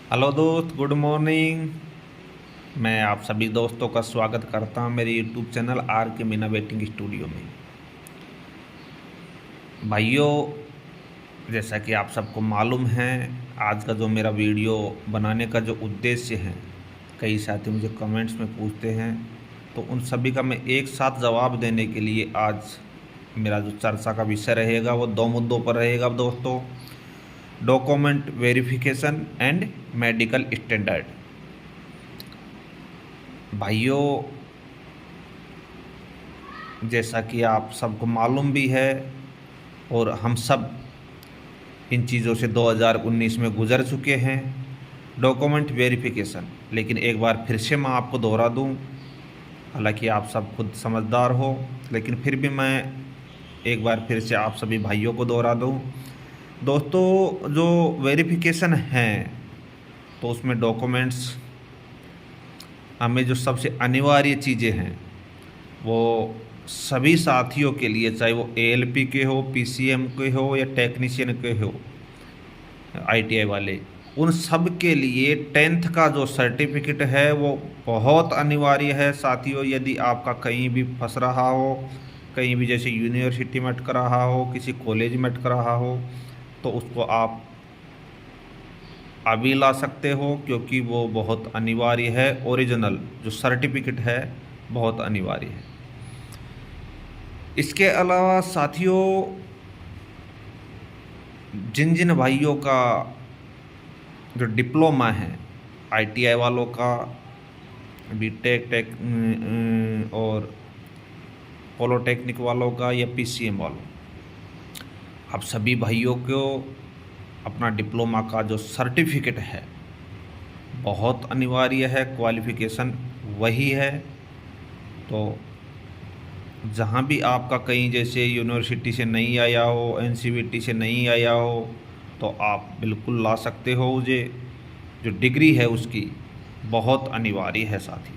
Hello दोस्त, good morning. मैं आप सभी दोस्तों का स्वागत करता हूं मेरे यूट्यूब चैनल आर के मीना वेटिंग स्टूडियो में। भाइयों, जैसा कि आप सबको मालूम है, आज का जो मेरा वीडियो बनाने का जो उद्देश्य है, कई साथी मुझे कमेंट्स में पूछते हैं, तो उन सभी का मैं एक साथ जवाब देने के लिए आज मेरा जो चर्चा का विषय रहेगा वो दो मुद्दों पर रहेगा दोस्तों। Document verification and medical standard. भाइयों, जैसा कि आप सबको मालूम भी है और हम सब इन चीज़ों से 2019 में गुजर चुके हैं, डॉक्यूमेंट वेरिफिकेशन। लेकिन एक बार फिर से मैं आपको दोहरा दूं, हालांकि आप सब खुद समझदार हो, लेकिन फिर भी मैं एक बार फिर से आप सभी भाइयों को दोहरा दूं। दोस्तों, जो वेरिफिकेशन है तो उसमें डॉक्यूमेंट्स हमें जो सबसे अनिवार्य चीज़ें हैं वो सभी साथियों के लिए, चाहे वो एएलपी के हो, पीसीएम के हो या टेक्नीशियन के हो, आईटीआई वाले, उन सब के लिए 10th का जो सर्टिफिकेट है वो बहुत अनिवार्य है साथियों। यदि आपका कहीं भी फंस रहा हो, कहीं भी जैसे यूनिवर्सिटी में अटक रहा हो, किसी कॉलेज में अटक रहा हो, तो उसको आप अभी ला सकते हो, क्योंकि वो बहुत अनिवार्य है। ओरिजिनल जो सर्टिफिकेट है बहुत अनिवार्य है। इसके अलावा साथियों, जिन जिन भाइयों का जो डिप्लोमा है, आईटीआई वालों का, बीटेक टेक और पॉलिटेक्निक वालों का या पीसीएम वालों, आप सभी भाइयों को अपना डिप्लोमा का जो सर्टिफिकेट है बहुत अनिवार्य है। क्वालिफ़िकेशन वही है। तो जहाँ भी आपका कहीं जैसे यूनिवर्सिटी से नहीं आया हो, एनसीवीटी से नहीं आया हो, तो आप बिल्कुल ला सकते हो। मुझे जो डिग्री है उसकी बहुत अनिवार्य है साथी।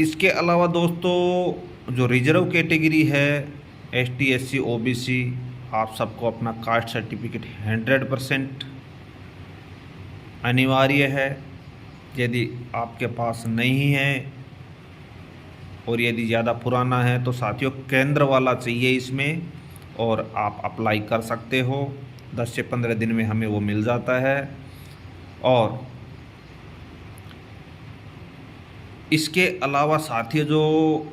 इसके अलावा दोस्तों, जो रिजर्व कैटेगरी है, एसटी एससी ओबीसी, आप सबको अपना कास्ट सर्टिफिकेट 100% अनिवार्य है। यदि आपके पास नहीं है और यदि ज़्यादा पुराना है तो साथियों केंद्र वाला चाहिए इसमें, और आप अप्लाई कर सकते हो। 10 से 15 दिन में हमें वो मिल जाता है। और इसके अलावा साथियों, जो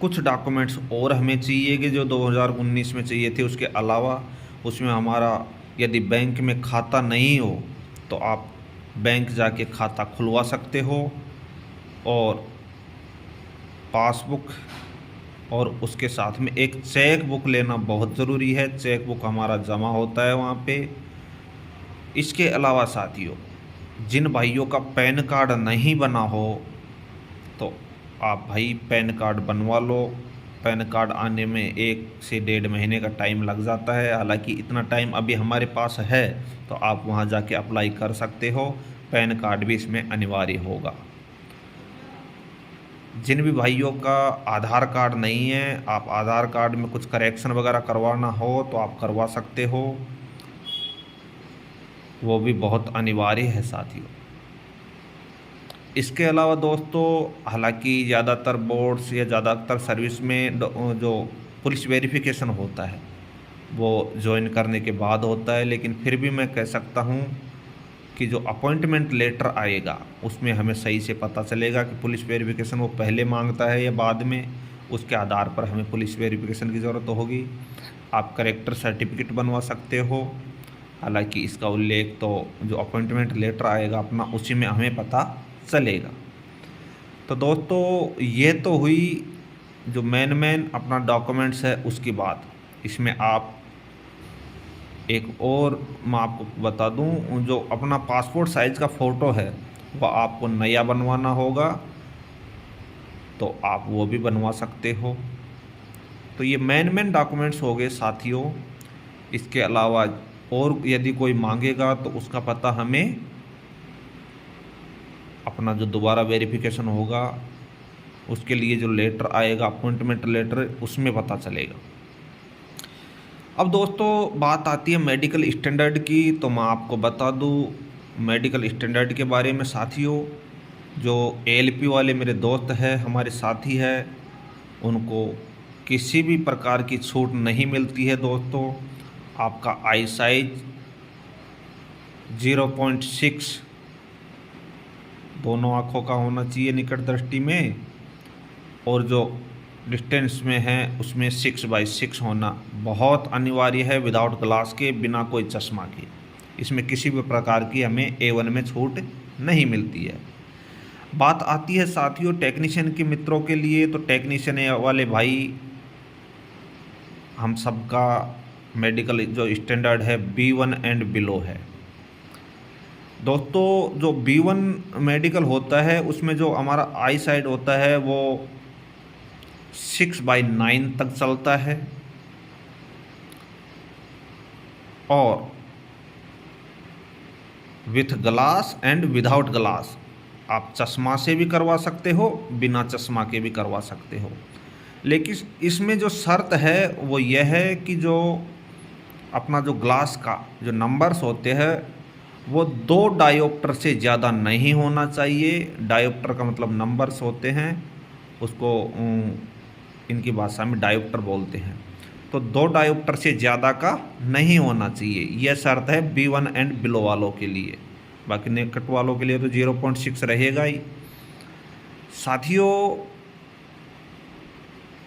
कुछ डॉक्यूमेंट्स और हमें चाहिए कि जो 2019 में चाहिए थे, उसके अलावा उसमें हमारा यदि बैंक में खाता नहीं हो तो आप बैंक जाके खाता खुलवा सकते हो। और पासबुक और उसके साथ में एक चेक बुक लेना बहुत ज़रूरी है। चेक बुक हमारा जमा होता है वहाँ पे। इसके अलावा साथियों, जिन भाइयों का पैन कार्ड नहीं बना हो तो आप भाई पैन कार्ड बनवा लो। पैन कार्ड आने में 1 से 1.5 महीने का टाइम लग जाता है, हालांकि इतना टाइम अभी हमारे पास है, तो आप वहाँ जाके अप्लाई कर सकते हो। पैन कार्ड भी इसमें अनिवार्य होगा। जिन भी भाइयों का आधार कार्ड नहीं है, आप आधार कार्ड में कुछ करेक्शन वगैरह करवाना हो तो आप करवा सकते हो, वो भी बहुत अनिवार्य है साथियों। इसके अलावा दोस्तों, हालांकि ज़्यादातर बोर्ड्स या ज़्यादातर सर्विस में जो पुलिस वेरिफिकेशन होता है वो ज्वाइन करने के बाद होता है, लेकिन फिर भी मैं कह सकता हूँ कि जो अपॉइंटमेंट लेटर आएगा उसमें हमें सही से पता चलेगा कि पुलिस वेरिफिकेशन वो पहले मांगता है या बाद में। उसके आधार पर हमें पुलिस वेरिफिकेशन की ज़रूरत होगी। आप करेक्टर सर्टिफिकेट बनवा सकते हो, हालांकि इसका उल्लेख तो जो अपॉइंटमेंट लेटर आएगा अपना उसी में हमें पता चलेगा। तो दोस्तों, ये तो हुई जो मेन अपना डॉक्यूमेंट्स है उसकी बात। इसमें आप एक और मैं आपको बता दूं, जो अपना पासपोर्ट साइज़ का फ़ोटो है वह आपको नया बनवाना होगा, तो आप वो भी बनवा सकते हो। तो ये मेन डॉक्यूमेंट्स हो गए साथियों। इसके अलावा और यदि कोई मांगेगा तो उसका पता हमें अपना जो दोबारा वेरिफिकेशन होगा उसके लिए जो लेटर आएगा, अपॉइंटमेंट लेटर, उसमें पता चलेगा। अब दोस्तों बात आती है मेडिकल स्टैंडर्ड की, तो मैं आपको बता दूं मेडिकल स्टैंडर्ड के बारे में साथियों। जो एएलपी वाले मेरे दोस्त हैं, हमारे साथी हैं, उनको किसी भी प्रकार की छूट नहीं मिलती है दोस्तों। आपका आई साइज 0.6 दोनों आँखों का होना चाहिए निकट दृष्टि में, और जो डिस्टेंस में है उसमें 6/6 होना बहुत अनिवार्य है, विदाउट ग्लास के, बिना कोई चश्मा के। इसमें किसी भी प्रकार की हमें A1 में छूट नहीं मिलती है। बात आती है साथियों टेक्नीशियन के मित्रों के लिए, तो टेक्नीशियन वाले भाई हम सबका मेडिकल जो स्टैंडर्ड है B1 एंड बिलो है दोस्तों। जो B1 मेडिकल होता है उसमें जो हमारा आई साइड होता है वो 6/9 तक चलता है, और with glass and without glass, आप चश्मा से भी करवा सकते हो, बिना चश्मा के भी करवा सकते हो। लेकिन इसमें जो शर्त है वो यह है कि जो अपना जो ग्लास का जो नंबर्स होते हैं वो 2 डायोप्टर से ज़्यादा नहीं होना चाहिए। डायोप्टर का मतलब नंबर्स होते हैं, उसको इनकी भाषा में डायोप्टर बोलते हैं। तो 2 डायोप्टर से ज़्यादा का नहीं होना चाहिए, यह शर्त है B1 एंड बिलो वालों के लिए। बाकी निकट वालों के लिए तो 0.6 रहेगा ही। साथियों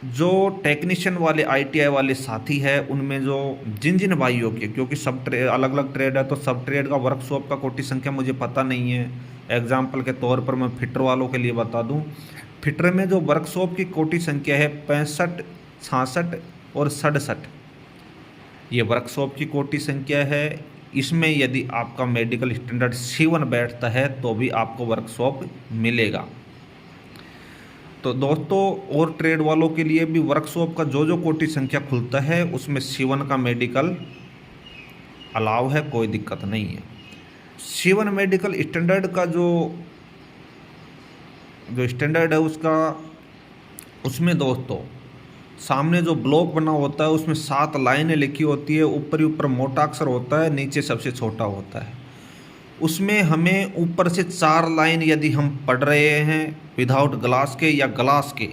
जो टेक्नीशियन वाले ITI वाले साथी है उनमें जो जिन जिन भाइयों के, क्योंकि सब अलग अलग ट्रेड है, तो सब ट्रेड का वर्कशॉप का कोटि संख्या मुझे पता नहीं है। एग्जाम्पल के तौर पर मैं फिटर वालों के लिए बता दूं, फिटर में जो वर्कशॉप की कोटि संख्या है 65, 66 और 67, ये वर्कशॉप की कोटि संख्या है। इसमें यदि आपका मेडिकल स्टैंडर्ड C1 बैठता है तो भी आपको वर्कशॉप मिलेगा। तो दोस्तों और ट्रेड वालों के लिए भी वर्कशॉप का जो जो कोटि संख्या खुलता है उसमें C1 का मेडिकल अलाउ है, कोई दिक्कत नहीं है। C1 मेडिकल स्टैंडर्ड का जो स्टैंडर्ड है उसमें दोस्तों सामने जो ब्लॉक बना होता है उसमें 7 लाइनें लिखी होती है, ऊपर ही ऊपर मोटा अक्षर होता है, नीचे सबसे छोटा होता है। उसमें हमें ऊपर से 4 लाइन यदि हम पढ़ रहे हैं विदाउट ग्लास के या ग्लास के,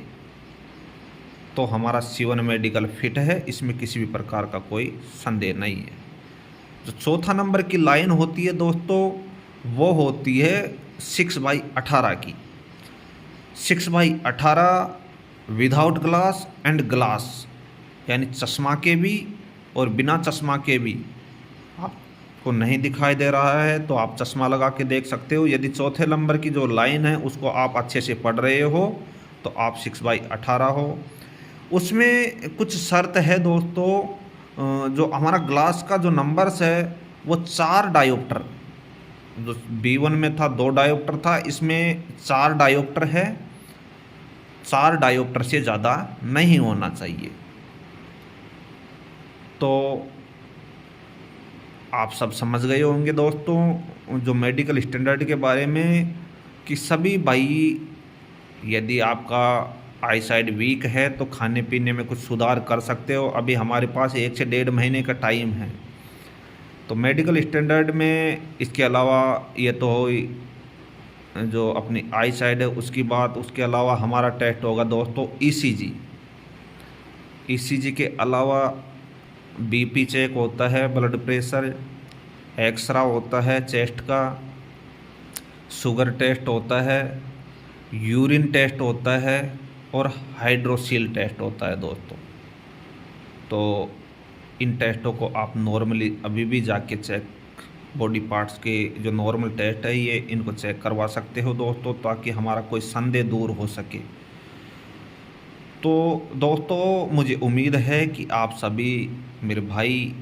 तो हमारा C1 मेडिकल फिट है, इसमें किसी भी प्रकार का कोई संदेह नहीं है। जो चौथा नंबर की लाइन होती है दोस्तों वो होती है 6/18 की। 6/18 विदाउट ग्लास एंड ग्लास, यानी चश्मा के भी और बिना चश्मा के भी। आपको नहीं दिखाई दे रहा है तो आप चश्मा लगा के देख सकते हो। यदि चौथे नंबर की जो लाइन है उसको आप अच्छे से पढ़ रहे हो तो आप 6/18 हो। उसमें कुछ शर्त है दोस्तों, जो हमारा ग्लास का जो नंबर्स है वो 4 डायोप्टर, जो B1 में था 2 डायोप्टर था, इसमें 4 डायोप्टर है। 4 डायोप्टर से ज़्यादा नहीं होना चाहिए। तो आप सब समझ गए होंगे दोस्तों जो मेडिकल स्टैंडर्ड के बारे में, कि सभी भाई यदि आपका आई साइड वीक है तो खाने पीने में कुछ सुधार कर सकते हो। अभी हमारे पास 1 से 1.5 महीने का टाइम है। तो मेडिकल स्टैंडर्ड में इसके अलावा ये तो हो जो अपनी आई साइड है उसकी बात, उसके अलावा हमारा टेस्ट होगा दोस्तों ECG। ECG के अलावा BP चेक होता है, ब्लड प्रेशर, एक्सरा होता है चेस्ट का, शुगर टेस्ट होता है, यूरिन टेस्ट होता है और हाइड्रोसील टेस्ट होता है दोस्तों। तो इन टेस्टों को आप नॉर्मली अभी भी जाके चेक, बॉडी पार्ट्स के जो नॉर्मल टेस्ट है ये इनको चेक करवा सकते हो दोस्तों, ताकि हमारा कोई संदेह दूर हो सके। तो दोस्तों मुझे उम्मीद है कि आप सभी मेरे भाई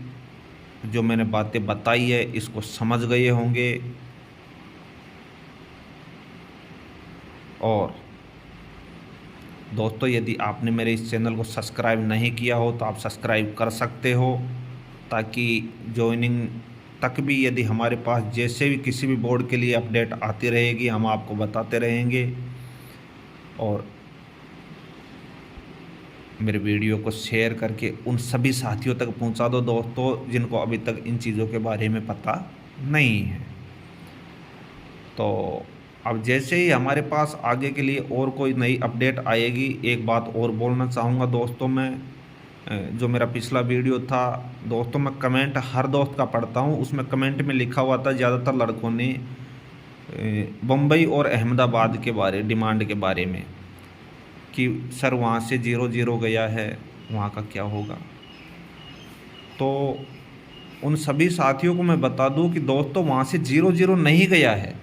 जो मैंने बातें बताई है इसको समझ गए होंगे। और दोस्तों यदि आपने मेरे इस चैनल को सब्सक्राइब नहीं किया हो तो आप सब्सक्राइब कर सकते हो, ताकि ज्वाइनिंग तक भी यदि हमारे पास जैसे भी किसी भी बोर्ड के लिए अपडेट आती रहेगी हम आपको बताते रहेंगे। और मेरे वीडियो को शेयर करके उन सभी साथियों तक पहुंचा दो दोस्तों, जिनको अभी तक इन चीज़ों के बारे में पता नहीं है। तो अब जैसे ही हमारे पास आगे के लिए और कोई नई अपडेट आएगी, एक बात और बोलना चाहूँगा दोस्तों, मैं जो मेरा पिछला वीडियो था दोस्तों, मैं कमेंट हर दोस्त का पढ़ता हूँ, उसमें कमेंट में लिखा हुआ था ज़्यादातर लड़कों ने बम्बई और अहमदाबाद के बारे डिमांड के बारे में कि सर वहाँ से 0-0 गया है, वहाँ का क्या होगा। तो उन सभी साथियों को मैं बता दूं कि दोस्तों वहाँ से 0-0 नहीं गया है,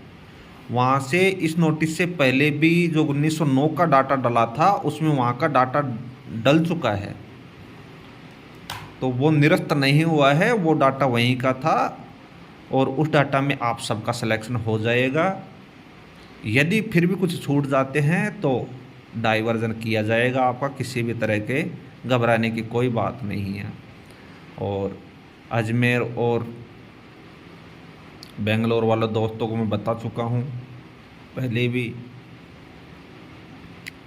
वहाँ से इस नोटिस से पहले भी जो 1909 का डाटा डला था उसमें वहाँ का डाटा डल चुका है, तो वो निरस्त नहीं हुआ है, वो डाटा वहीं का था और उस डाटा में आप सबका सिलेक्शन हो जाएगा। यदि फिर भी कुछ छूट जाते हैं तो डाइवर्जन किया जाएगा आपका, किसी भी तरह के घबराने की कोई बात नहीं है। और अजमेर और बेंगलोर वाले दोस्तों को मैं बता चुका हूँ पहले भी,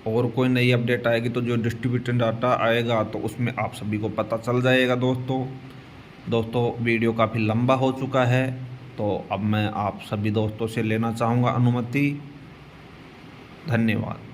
और कोई नई अपडेट आएगी तो जो डिस्ट्रीब्यूटेड डाटा आएगा तो उसमें आप सभी को पता चल जाएगा दोस्तों वीडियो काफ़ी लंबा हो चुका है, तो अब मैं आप सभी दोस्तों से लेना चाहूँगा अनुमति। धन्यवाद।